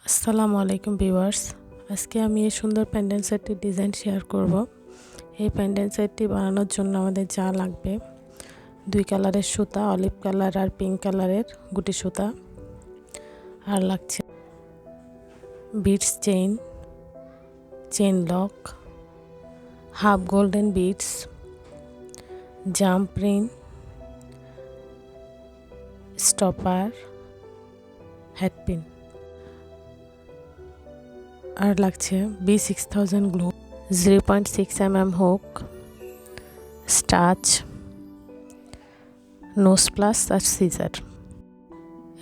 আসসালামু আলাইকুম ভিউয়ার্স। আজকে আমি এই সুন্দর প্যান্ডেল সেটটির ডিজাইন শেয়ার করব। এই প্যান্ডেল সেটটি বানানোর জন্য আমাদের যা লাগবে, 2 কালারের সুতা, অলিভ কালার আর পিঙ্ক কালারের গুটি সুতা, আর লাগছে beads chain lock, half golden beads, jump ring, stopper, headpin, আর লাগছে B6000 গ্লু, 0.6 mm হুক, স্টাচ, নোজ প্লাস আর সিজার।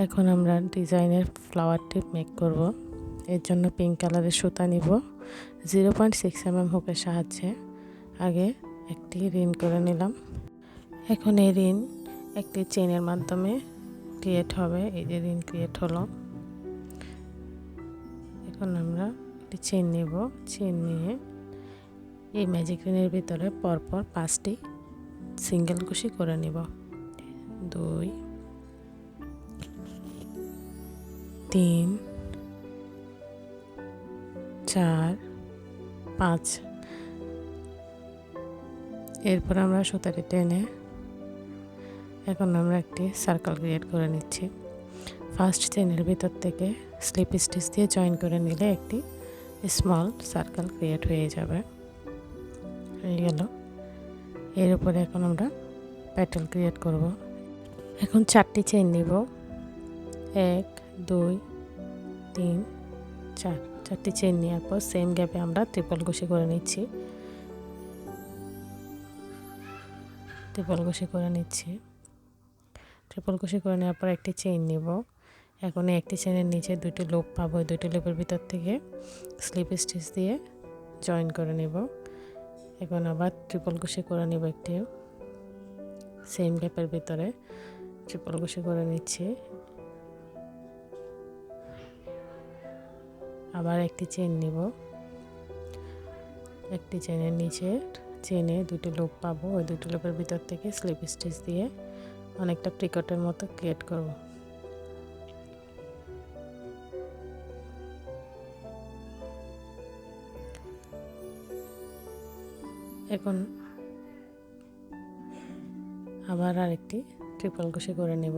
এখন আমরা ডিজাইনের ফ্লাওয়ার টিপ মেক করব। এর জন্য পিঙ্ক কালারের সুতা নিব। 0.6 mm হুকের সাহায্যে আগে একটি রিন করে নিলাম। এখন এই রিন একটি চেইনের মাধ্যমে ক্রিয়েট হবে। এই যে রিন ক্রিয়েট হলো। এখন আমরা একটি চেইন নিব। চেইন নিয়ে এই ম্যাজিক রিনের ভিতরে পরপর 5টি সিঙ্গেল কুশি করে নিব। 2, 3, 4, 5। এরপর আমরা সুতাটি টেনে এখন আমরা একটি সার্কেল ক্রিয়েট করে নিচ্ছি। ফার্স্ট চেইনের ভিতর থেকে স্লিপ স্টিচ দিয়ে জয়েন করে নিলে একটি স্মল সার্কেল ক্রিয়েট হয়ে যাবে। হয়ে গেল। এর উপরে এখন আমরা প্যাটেল ক্রিয়েট করব। এখন 4টি চেইন নিব। 1, 2, 3, 4। 4টি চেইন নেওয়ার পর সেম গ্যাপে আমরা ট্রিপল কুশি করে নিচ্ছি। ট্রিপল কুশি করে নেওয়ার পর একটি চেইন নিব। এখন একটি চেইনের নিচে 2টি লুপ পাবো। 2টি লুপের ভিতর থেকে স্লিপ স্টিচ দিয়ে জয়েন করে নেব। এখন আবার ট্রিপল কুশি করে নেব। একটি সেম গ্যাপের ভিতরে ট্রিপল কুশি করে নিচ্ছি। আবার একটি চেইন নিব। একটি চেইনের নিচে চেইনে 2টি লুপ পাবো। ওই 2টি লুপের ভিতর থেকে স্লিপ স্টিচ দিয়ে অনেকটা প্রিকটের মতো ক্রিয়েট করব। এখন আবার আরেকটি ট্রিপল কুশি করে নেব।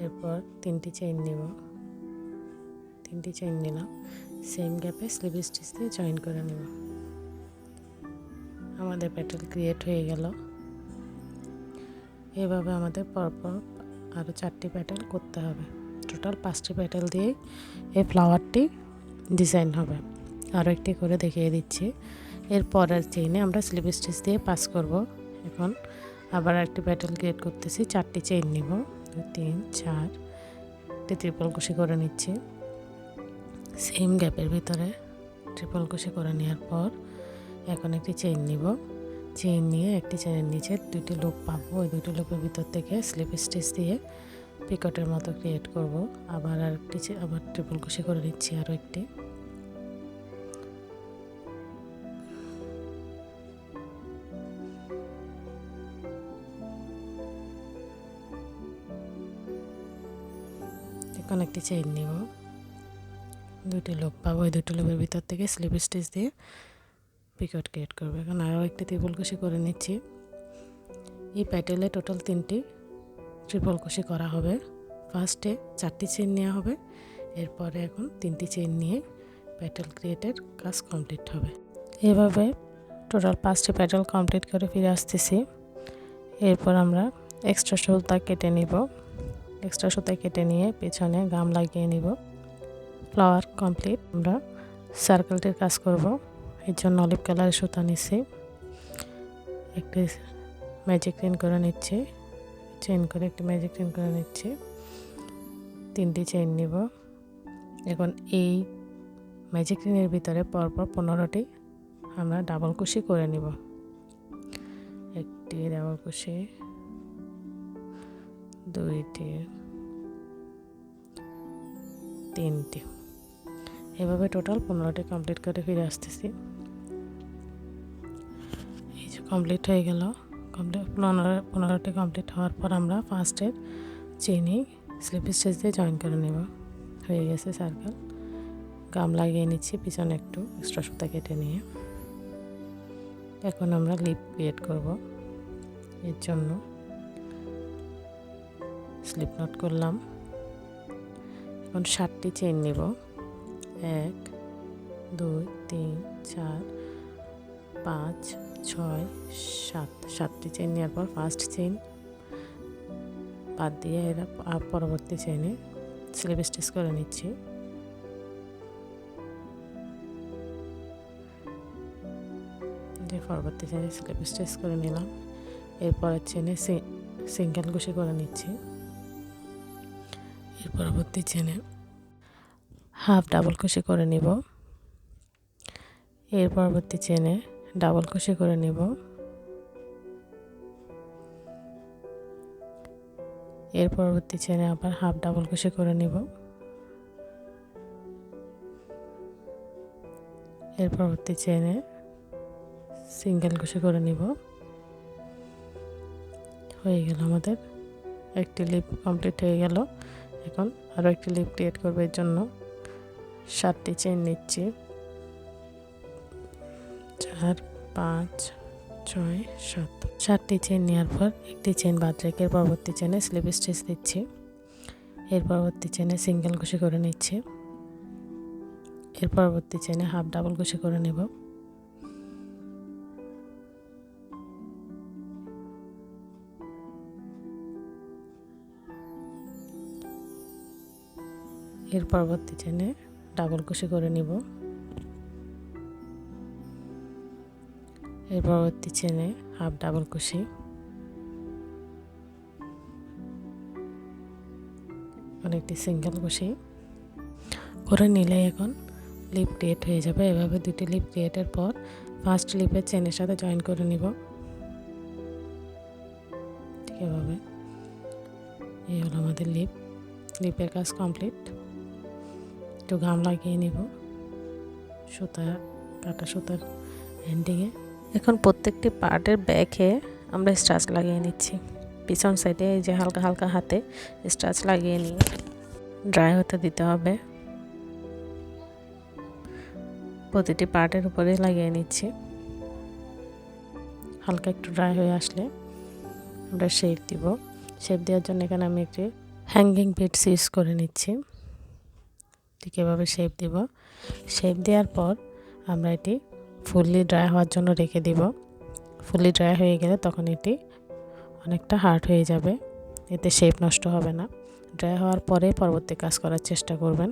এরপর 3টি চেইন নেব। 3টি চেইন নিলাম। সেম গ্যাপে স্লিপ স্টিচ দিয়ে জয়েন করে নেব। আমাদের প্যাটেল ক্রিয়েট হয়ে গেল। এভাবে আমাদের পরপর আরও 4টি প্যাটেল করতে হবে। টোটাল 5টি প্যাটেল দিয়ে এই ফ্লাওয়ারটি ডিজাইন হবে। আরও একটি করে দেখিয়ে দিচ্ছি। এর পরের চেইনে আমরা স্লিপ স্টিচ দিয়ে পাস করব। এখন আবার একটি প্যাটেল ক্রিয়েট করতেছি। 4টি চেইন নিব। 2, 3, 4। একটি ট্রিপল কুশি করে নিচ্ছি। সেম গ্যাপের ভিতরে ট্রিপল কুশি করে নেওয়ার পর এখন একটি চেইন নিব। চেইন নিয়ে একটি চেইনের নিচে 2টি লুপ পাবো। ওই 2টি লুপের ভিতর থেকে স্লিপ স্টিচ দিয়ে পিকটের মতো ক্রিয়েট করব। আবার ট্রিপল কুশি করে নিচ্ছি আরও একটি। এখন একটি চেইন নিব। 2টি লুপ পাবো। ওই 2টি লুপের ভিতর থেকে স্লিপ স্টিচ দিয়ে পিকট ক্রিয়েট করবো। এখন আরও একটি ট্রিপল কুশি করে নিচ্ছি। এই প্যাটেলে টোটাল 3টি ট্রিপল কুশি করা হবে। ফার্স্টে 4টি চেইন নেওয়া হবে। এরপরে এখন 3টি চেইন নিয়ে প্যাটেল ক্রিয়েটের কাজ কমপ্লিট হবে। এভাবে টোটাল 5টি প্যাটেল কমপ্লিট করে ফিরে আসতেছি। এরপর আমরা এক্সট্রা সুতা কেটে নিব। এক্সট্রা সুতা কেটে নিয়ে পেছনে গাম লাগিয়ে নিব। Flower complete. আমরা সার্কেলটির কাজ করব। এর জন্য অলিভ কালারের সুতা নিচ্ছি। একটি ম্যাজিক রিন করে নিচ্ছি। চেইন করে একটি ম্যাজিক রিন করে নিচ্ছি। 3টি চেইন নিব। এখন এই ম্যাজিক রিনের ভিতরে পরপর 15টি আমরা ডাবল কুশি করে নিব। একটি ডাবল কুশি, 2টি, 3টি। এভাবে টোটাল 15টি কমপ্লিট করে ফিরে আসতেছি। এই যে কমপ্লিট হয়ে গেল। কমপ্লিট 15টি কমপ্লিট হওয়ার পর আমরা ফার্স্টের চেইনে স্লিপ স্টিচ দিয়ে জয়েন করে নেব। হয়ে গেছে সার্কেল। গাম লাগিয়ে নিচ্ছি পিছনে একটু এক্সট্রা সুতা কেটে নিয়ে। এখন আমরা লিপ ক্রিয়েট করব। এর জন্য স্লিপ নট করলাম। এখন 7টি চেইন নিব। 1 2 3 4 5 6 7 7টি চেইন নেওয়ার পর ফার্স্ট চেইন বাদ দিয়ে এরা পরবর্তী চেইনে স্লিপ স্টিচ করে নিচ্ছি। পরবর্তী চেইনে স্লিপ স্টিচ করে নিলাম। এরপরের চেইনে সিঙ্গেল কুশি করে নিচ্ছি। এর পরবর্তী চেইনে হাফ ডাবল কুশি করে নিব। এর পরবর্তী চেইনে ডাবল কুশি করে নিব। এর পরবর্তী চেইনে আবার হাফ ডাবল কুশি করে নিব। এর পরবর্তী চেইনে সিঙ্গেল কুশি করে নিব। হয়ে গেল আমাদের একটি লিপ কমপ্লিট হয়ে গেল। এখন আরও একটি লিপ ক্রিয়েট করব। এর জন্য 7টি চেইন নিচ্ছি। 4 5 6 7 7টি চেইন নেওয়ার পর একটি চেইন বাদ রেখে পরবর্তী চেইনে স্লিপ স্টিচ দিচ্ছি। এর পরবর্তী চেইনে সিঙ্গেল কুশি করে নিচ্ছি। এর পরবর্তী চেইনে হাফ ডাবল কুশি করে নেব। এর পরবর্তী চেইনে ডাবল কুশি করে নিব। এর পরবর্তী চেইনে হাফ ডাবল কুশি। একটি সিঙ্গেল কুশি করে নিলে এখন লিপ ক্রিয়েট হয়ে যাবে। এভাবে দুটি লিপ ক্রিয়েটের পর ফার্স্ট লিপের চেইনের সাথে জয়েন করে নিব। ঠিক এভাবে। এই হলো আমাদের লিপের কাজ কমপ্লিট। একটু গাম লাগিয়ে নিব কাটা সুতার এন্ডিংয়ে। এখন প্রত্যেকটি পার্টের ব্যাকে আমরা স্টাচ লাগিয়ে নিচ্ছি। পিছন সাইডে এই যে হালকা হালকা হাতে স্টাচ লাগিয়ে নিয়ে ড্রাই হতে দিতে হবে। প্রতিটি পার্টের উপরে লাগিয়ে নিচ্ছি। হালকা একটু ড্রাই হয়ে আসলে আমরা শেপ দিব। শেপ দেওয়ার জন্য এখানে আমি একটি হ্যাঙ্গিং বিটস ইউজ করে নিচ্ছি। ঠিক এভাবে শেপ দিব। শেপ দেওয়ার পর আমরা এটি ফুললি ড্রাই হওয়ার জন্য রেখে দিব। ফুললি ড্রাই হয়ে গেলে তখন এটি অনেকটা হার্ড হয়ে যাবে, এতে শেপ নষ্ট হবে না। ড্রাই হওয়ার পরে পরবর্তী কাজ করার চেষ্টা করবেন।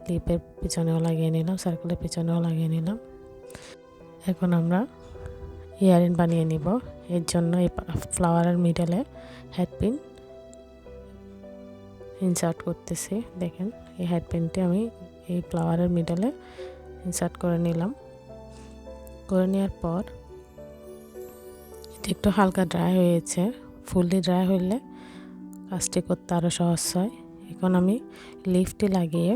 লিপের পিছনেও লাগিয়ে নিলাম, সার্কেলের পিছনেও লাগিয়ে নিলাম। এখন আমরা ইয়ারিং বানিয়ে নিব। এর জন্য এই ফ্লাওয়ারের মিডলে হেডপিন ইনসার্ট করতেছি। দেখেন এই হেডপিনটি আমি এই ফ্লাওয়ারের মিডলে ইনসার্ট করে নিলাম। করে নেওয়ার পর এটি একটু হালকা ড্রাই হয়েছে। ফুললি ড্রাই হলে কাজটি করতে আরও সহজ হয়। এখন আমি লিফটি লাগিয়ে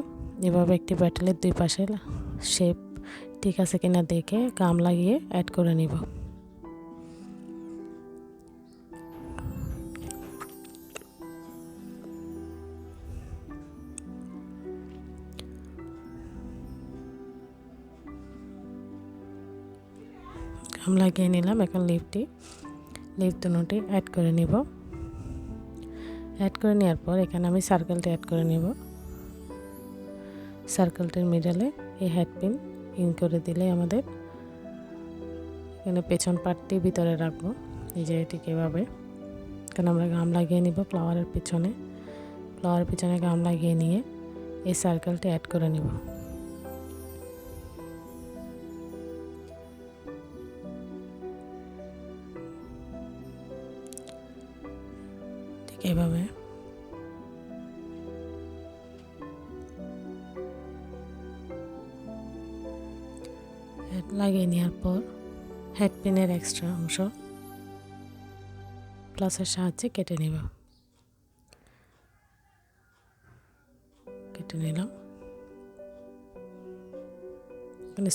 এভাবে একটি ব্যাটেলের দুই পাশে শেপ ঠিক আছে কিনা দেখে গাম লাগিয়ে অ্যাড করে নিব। গাম লাগিয়ে নিলাম। এখন লিপ দুটি অ্যাড করে নিব। অ্যাড করে নেওয়ার পর এখানে আমি সার্কেলটি অ্যাড করে নিব। সার্কেলটির মিডলে এই হেডপিন ইন করে দিলে আমাদের এখানে পেছন পার্টটি ভিতরে রাখবো। এই যে ঠিক এভাবে। এখানে আমরা গাম লাগিয়ে নিব ফ্লাওয়ারের পিছনে গাম লাগিয়ে নিয়ে এই সার্কেলটি অ্যাড করে নিব। ঠিক এভাবে লাগিয়ে নেওয়ার পর হেডপিনের এক্সট্রা অংশ প্লাসের সাহায্যে কেটে নিব। কেটে নিলাম।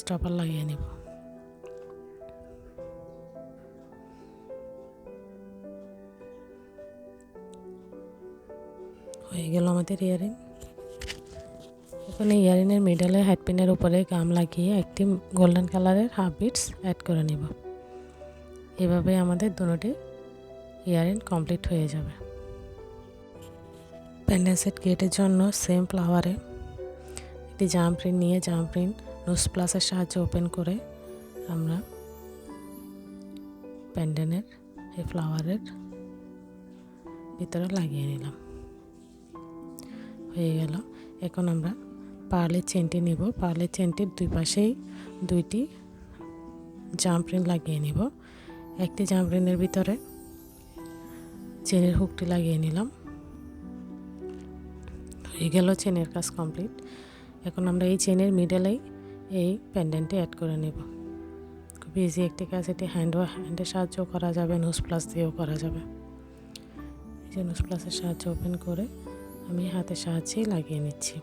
স্টপার লাগিয়ে নিব। হয়ে গেল আমাদের ইয়ারিং। এখন এই ইয়ারিংয়ের মিডলে হেড পিনের উপরে গাম লাগিয়ে একটি গোল্ডেন কালারের হাফ বিটস অ্যাড করে নেব। এভাবে আমাদের দুটোটি ইয়ারিং কমপ্লিট হয়ে যাবে। পেন্ডেন্ট সেট গেটের জন্য সেম ফ্লাওয়ারে একটি জাম প্রিন্ট নিয়ে জাম প্রিন্ট নোজ প্লাসের সাহায্যে ওপেন করে আমরা পেন্ডেন্টের এই ফ্লাওয়ারের ভিতরে লাগিয়ে নিলাম। হয়ে গেল। এখন আমরা পার্লের চেনটি নিব। পার্লের চেনটির দুই পাশেই দুইটি জাম প্রিন্ট লাগিয়ে নিব। একটি জাম প্রিন্টের ভিতরে চেনের হুকটি লাগিয়ে নিলাম। হয়ে গেল চেনের কাজ কমপ্লিট। এখন আমরা এই চেনের মিডলেই এই পেন্ডেন্টটি অ্যাড করে নেব। খুব ইজি একটি কাজ। এটি হ্যান্ডের সাহায্যেও করা যাবে, নোজ প্লাস দিয়েও করা যাবে। এই যে নোজ প্লাসের সাহায্যে ওপেন করে আমি হাতের সাহায্যেই লাগিয়ে নিচ্ছি।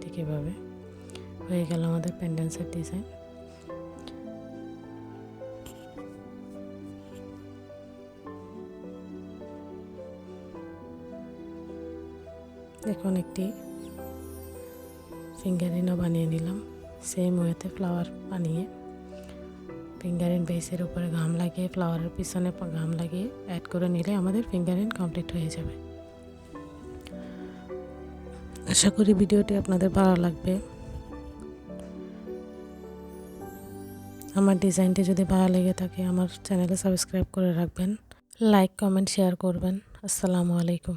ঠিক এভাবে হয়ে গেল আমাদের পেন্ডেন্টের ডিজাইন। এখন একটি ফিঙ্গারিংও বানিয়ে নিলাম। সেম ওয়েতে ফ্লাওয়ার বানিয়ে ফিঙ্গারিং বেসের উপরে গাম লাগিয়ে ফ্লাওয়ারের পিছনে গাম লাগিয়ে অ্যাড করে নিলে আমাদের ফিঙ্গারিং কমপ্লিট হয়ে যাবে। আশা করি ভিডিওটি আপনাদের ভালো লাগবে। আমার ডিজাইনটি যদি ভালো লেগে থাকে আমার চ্যানেলে সাবস্ক্রাইব করে রাখবেন, লাইক কমেন্ট শেয়ার করবেন। আসসালামু আলাইকুম।